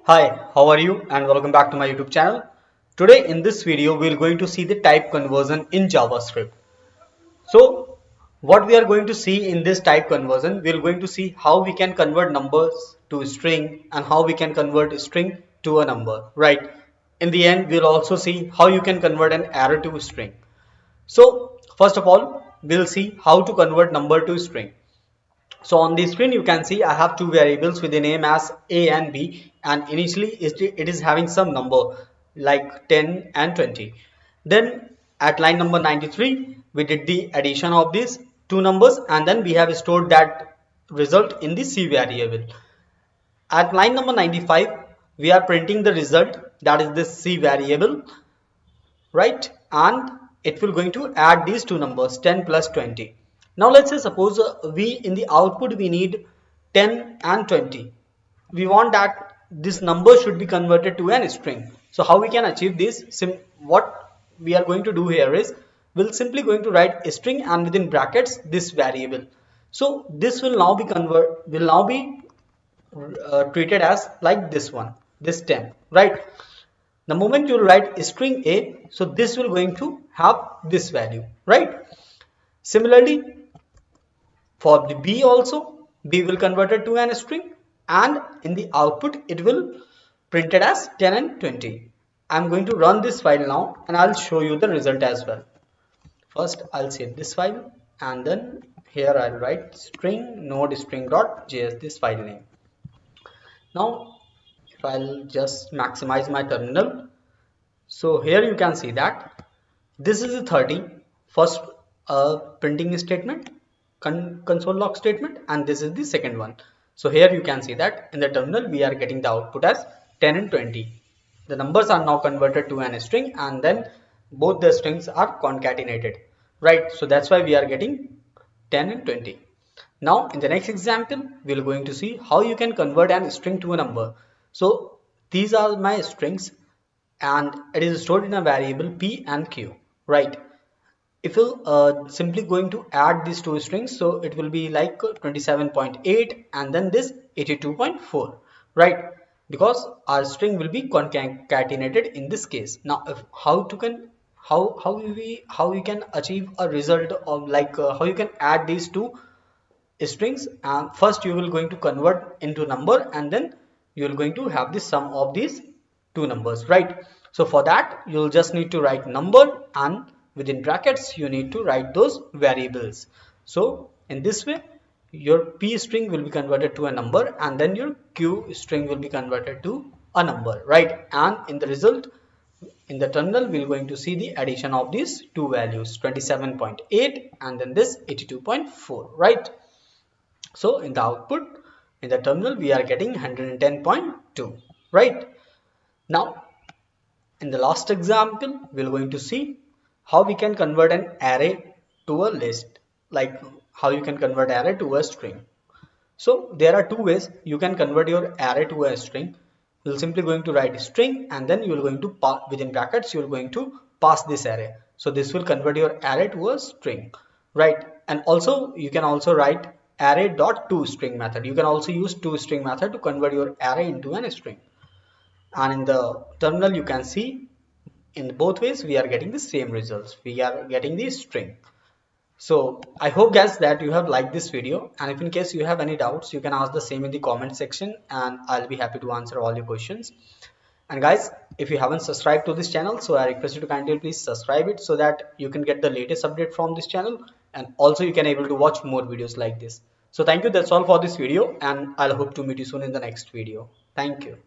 Hi, how are you? And welcome back to my YouTube channel. Today in this video, we are going to see the type conversion in JavaScript. So, what we are going to see in this type conversion, we are going to see how we can convert numbers to a string and how we can convert a string to a number, right? In the end, we'll also see how you can convert an array to a string. So, first of all, we'll see how to convert number to string. So on the screen you can see I have two variables with the name as a and b, and initially it is having some number like 10 and 20. Then at line number 93 we did the addition of these two numbers and then we have stored that result in the c variable. At line number 95 we are printing the result, that is this c variable, right? And it will going to add these two numbers 10 plus 20. Now let's say suppose we in the output we need 10 and 20. We want that this number should be converted to an string. So how we can achieve this? What we are going to do here is we'll simply going to write a string and within brackets this variable. So this will now be treated as like this one, this 10, right? The moment you write string a, so this will going to have this value, right? Similarly, for the b also, b will convert it to an string and in the output it will printed as 10 and 20. I'm going to run this file now and I'll show you the result as well. First, I'll save this file and then here I'll write string node string.js, this file name. Now, if I'll just maximize my terminal, so here you can see that this is the 30 first printing statement, console log statement, and this is the second one. So here you can see that in the terminal we are getting the output as 10 and 20. The numbers are now converted to an string and then both the strings are concatenated, right? So that's why we are getting 10 and 20. Now in the next example we are going to see how you can convert an string to a number. So these are my strings and it is stored in a variable p and q, right? If you simply going to add these two strings, so it will be like 27.8 and then this 82.4, right? Because our string will be concatenated in this case. Now if how we can achieve a result of like how you can add these two strings, and first you will going to convert into number and then you will going to have the sum of these two numbers, right? So for that you'll just need to write number and within brackets you need to write those variables. So in this way your p string will be converted to a number and then your q string will be converted to a number, right? And in the result in the terminal we're going to see the addition of these two values 27.8 and then this 82.4, right? So in the output in the terminal we are getting 110.2, right? Now in the last example we're going to see how we can convert an array to a list, like how you can convert array to a string. So there are two ways you can convert your array to a string. You're simply going to write string and then you're going to pass within brackets you're going to pass this array. So this will convert your array to a string, right? And also you can also write array.toString method. You can also use toString method to convert your array into an string. And in the terminal you can see in both ways we are getting the same results. We are getting the string. So I hope guys that you have liked this video, and if in case you have any doubts you can ask the same in the comment section and I'll be happy to answer all your questions. And guys, if you haven't subscribed to this channel, so I request you to kindly please subscribe it so that you can get the latest update from this channel and also you can able to watch more videos like this. So thank you, that's all for this video and I'll hope to meet you soon in the next video. Thank you.